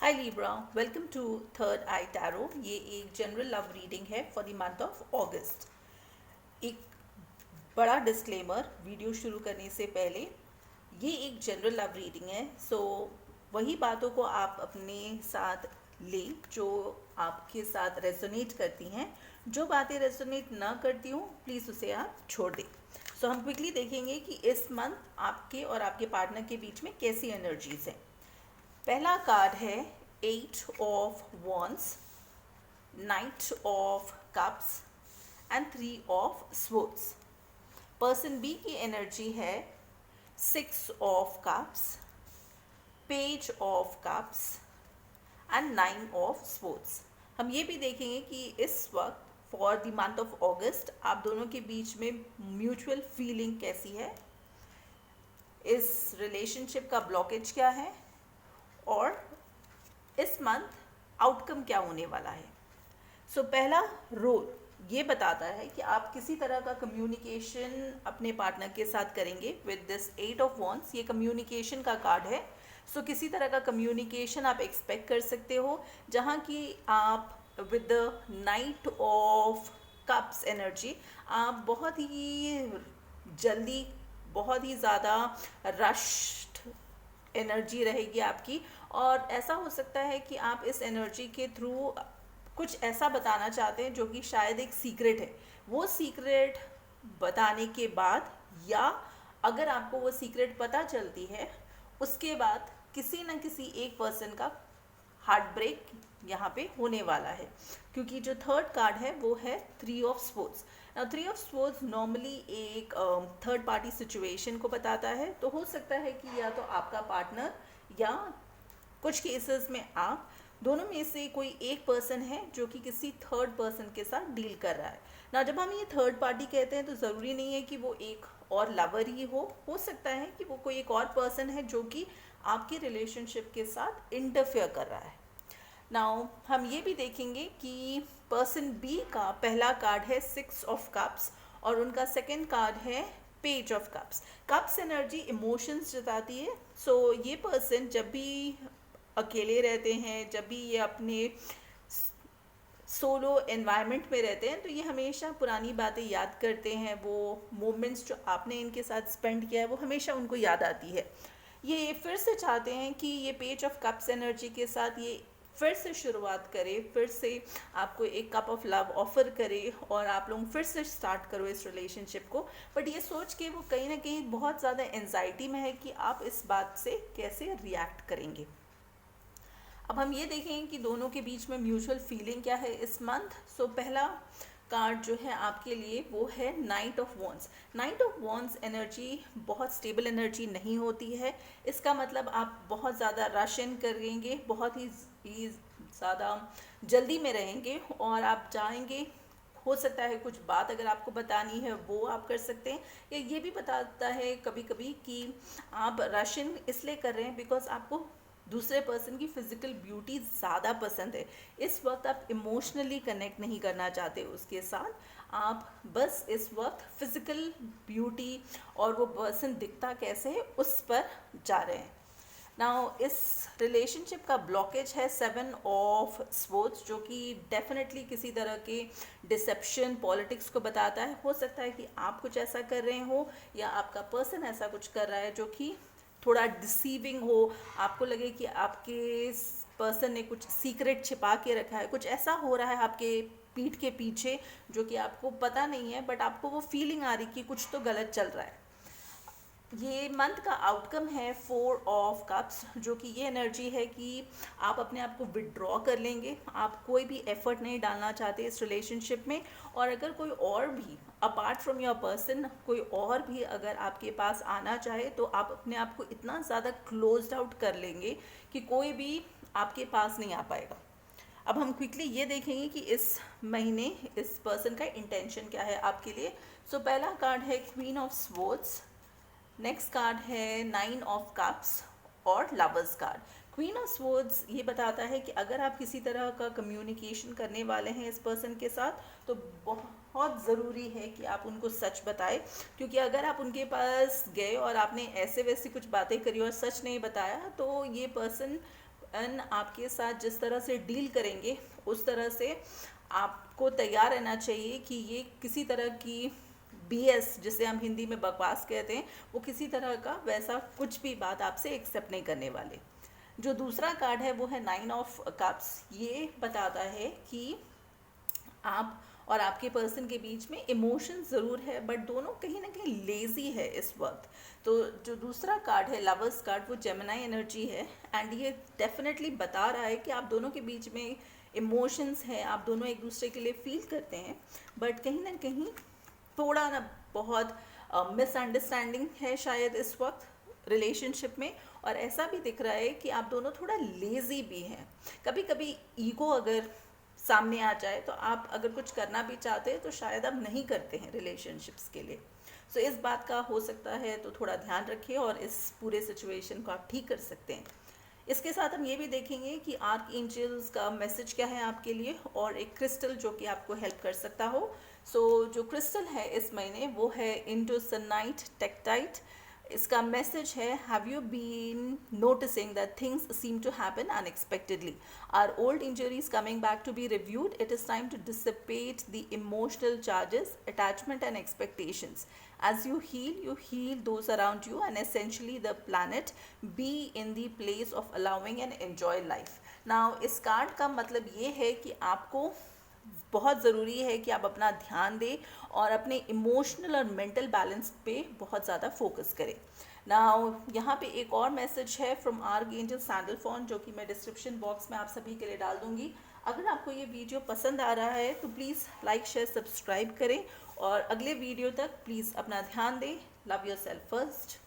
Hi Libra, welcome to third eye tarot. ये एक general love reading है for the month of August. एक बड़ा डिस्क्लेमर वीडियो शुरू करने से पहले, ये एक जनरल लव रीडिंग है, सो वही बातों को आप अपने साथ लें जो आपके साथ रेजोनेट करती हैं। जो बातें रेजोनेट ना करती हूँ प्लीज़ उसे आप छोड़ दें। सो हम क्विकली देखेंगे कि इस मंथ आपके और आपके पार्टनर के बीच में कैसी एनर्जीज हैं। पहला कार्ड है 8 of Wands, Knight of Cups and 3 of Swords। Person B की एनर्जी है 6 of Cups, Page of Cups and 9 of Swords। हम ये भी देखेंगे कि इस वक्त फॉर द मंथ ऑफ अगस्त आप दोनों के बीच में म्यूचुअल फीलिंग कैसी है, इस रिलेशनशिप का ब्लॉकेज क्या है और इस मंथ आउटकम क्या होने वाला है। सो पहला रोल ये बताता है कि आप किसी तरह का कम्युनिकेशन अपने पार्टनर के साथ करेंगे विद दिस 8 of Wands। ये कम्युनिकेशन का कार्ड है। सो किसी तरह का कम्युनिकेशन आप एक्सपेक्ट कर सकते हो, जहाँ की आप with the night of cups energy आप बहुत ही जल्दी, बहुत ही ज़्यादा रश्ड एनर्जी रहेगी आपकी। और ऐसा हो सकता है कि आप इस एनर्जी के थ्रू कुछ ऐसा बताना चाहते हैं जो कि शायद एक सीक्रेट है। वो सीक्रेट बताने के बाद, या अगर आपको वो सीक्रेट पता चलती है उसके बाद किसी न किसी एक पर्सन का हार्ट ब्रेक यहाँ पे होने वाला है, क्योंकि जो थर्ड कार्ड है वो है 3 of Swords। 3 of Swords normally एक थर्ड पार्टी सिचुएशन को बताता है। तो हो सकता है कि या तो आपका पार्टनर या कुछ केसेस में आप दोनों में से कोई एक पर्सन है जो कि किसी थर्ड पर्सन के साथ डील कर रहा है ना। जब हम ये थर्ड पार्टी कहते हैं तो ज़रूरी नहीं है कि वो एक और लवर ही हो सकता है कि वो कोई एक और पर्सन है जो कि आपके रिलेशनशिप के साथ इंटरफेयर कर रहा है। नाउ हम ये भी देखेंगे कि पर्सन बी का पहला कार्ड है 6 of Cups और उनका सेकंड कार्ड है page of cups. Cups energy emotions जताती है। सो ये पर्सन जब भी अकेले रहते हैं, जब भी ये अपने सोलो एनवायरनमेंट में रहते हैं, तो ये हमेशा पुरानी बातें याद करते हैं। वो मोमेंट्स जो आपने इनके साथ स्पेंड किया है वो हमेशा उनको याद आती है। ये फिर से चाहते हैं कि ये पेज ऑफ कप्स एनर्जी के साथ ये फिर से शुरुआत करे, फिर से आपको एक कप ऑफ लव ऑफर करे और आप लोग फिर से स्टार्ट करो इस रिलेशनशिप को। बट ये सोच के वो कहीं ना कहीं बहुत ज़्यादा एंजाइटी में है कि आप इस बात से कैसे रिएक्ट करेंगे। अब हम ये देखेंगे कि दोनों के बीच में म्यूचुअल फीलिंग क्या है इस मंथ। सो पहला कार्ड जो है आपके लिए वो है night of wands. Night of wands energy बहुत स्टेबल एनर्जी नहीं होती है। इसका मतलब आप बहुत ज़्यादा रश इन करेंगे, बहुत ही ज़्यादा जल्दी में रहेंगे और आप चाहेंगे, हो सकता है कुछ बात अगर आपको बतानी है वो आप कर सकते हैं, या ये भी बताता है कभी कभी कि आप रश इन इसलिए कर रहे हैं बिकॉज आपको दूसरे पर्सन की फिजिकल ब्यूटी ज़्यादा पसंद है। इस वक्त आप इमोशनली कनेक्ट नहीं करना चाहते उसके साथ, आप बस इस वक्त फिजिकल ब्यूटी और वो पर्सन दिखता कैसे है उस पर जा रहे हैं। नाउ इस रिलेशनशिप का ब्लॉकेज है 7 of Swords, जो कि डेफिनेटली किसी तरह के डिसेप्शन पॉलिटिक्स को बताता है। हो सकता है कि आप कुछ ऐसा कर रहे हो या आपका पर्सन ऐसा कुछ कर रहा है जो कि थोड़ा डिसीविंग हो, आपको लगे कि आपके पर्सन ने कुछ सीक्रेट छिपा के रखा है, कुछ ऐसा हो रहा है आपके पीठ के पीछे जो कि आपको पता नहीं है, बट आपको वो फीलिंग आ रही कि कुछ तो गलत चल रहा है। ये मंथ का आउटकम है 4 of Cups, जो कि ये एनर्जी है कि आप अपने आप को विड्रॉ कर लेंगे। आप कोई भी एफर्ट नहीं डालना चाहते इस रिलेशनशिप में, और अगर कोई और भी अपार्ट फ्रॉम योर पर्सन कोई और भी अगर आपके पास आना चाहे तो आप अपने आप को इतना ज़्यादा क्लोज्ड आउट कर लेंगे कि कोई भी आपके पास नहीं आ पाएगा। अब हम क्विकली ये देखेंगे कि इस महीने इस पर्सन का इंटेंशन क्या है आपके लिए। सो पहला कार्ड है queen of swords, next card है 9 of Cups और lovers card. Queen of swords ये बताता है कि अगर आप किसी तरह का कम्युनिकेशन करने वाले हैं इस पर्सन के साथ तो बहुत ज़रूरी है कि आप उनको सच बताएं, क्योंकि अगर आप उनके पास गए और आपने ऐसे वैसी कुछ बातें करी और सच नहीं बताया तो ये पर्सन भगवान आपके साथ जिस तरह से डील करेंगे उस तरह से आपको तैयार रहना चाहिए कि ये किसी तरह की BS, जिसे हम हिंदी में बकवास कहते हैं, वो किसी तरह का वैसा कुछ भी बात आपसे एक्सेप्ट नहीं करने वाले। जो दूसरा कार्ड है वो है 9 ऑफ कप्स। ये बताता है कि आप और आपके पर्सन के बीच में इमोशन ज़रूर है, बट दोनों कहीं ना कहीं लेज़ी है इस वक्त। तो जो दूसरा कार्ड है लवर्स कार्ड, वो जेमिनाई एनर्जी है, एंड ये डेफिनेटली बता रहा है कि आप दोनों के बीच में इमोशंस हैं, आप दोनों एक दूसरे के लिए फील करते हैं, बट कहीं ना कहीं थोड़ा ना बहुत मिसअंडरस्टैंडिंग है शायद इस वक्त रिलेशनशिप में। और ऐसा भी दिख रहा है कि आप दोनों थोड़ा लेज़ी भी हैं। कभी कभी ईगो अगर सामने आ जाए तो आप अगर कुछ करना भी चाहते हैं तो शायद आप नहीं करते हैं रिलेशनशिप्स के लिए। सो इस बात का हो सकता है तो थोड़ा ध्यान रखिए और इस पूरे सिचुएशन को आप ठीक कर सकते हैं। इसके साथ हम ये भी देखेंगे कि आर्क एंजल्स का मैसेज क्या है आपके लिए, और एक क्रिस्टल जो कि आपको हेल्प कर सकता हो। सो जो क्रिस्टल है इस महीने वो है इंडोसनाइट टेक्टाइट। इसका मैसेज है, have you been noticing that things seem to happen unexpectedly, are old injuries coming back to be reviewed, it is time to dissipate the emotional charges, attachment and expectations. As you heal those around you, and essentially the planet be in the place of allowing and enjoy life. Now इस card का मतलब ये है कि आपको बहुत ज़रूरी है कि आप अपना ध्यान दें और अपने इमोशनल और मेंटल बैलेंस पे बहुत ज़्यादा फोकस करें। नाउ यहाँ पे एक और मैसेज है फ्रॉम आर्कएंजल सैंडलफॉन, जो कि मैं डिस्क्रिप्शन बॉक्स में आप सभी के लिए डाल दूँगी। अगर आपको ये वीडियो पसंद आ रहा है तो प्लीज़ लाइक शेयर सब्सक्राइब करें, और अगले वीडियो तक प्लीज़ अपना ध्यान दें। Love yourself first.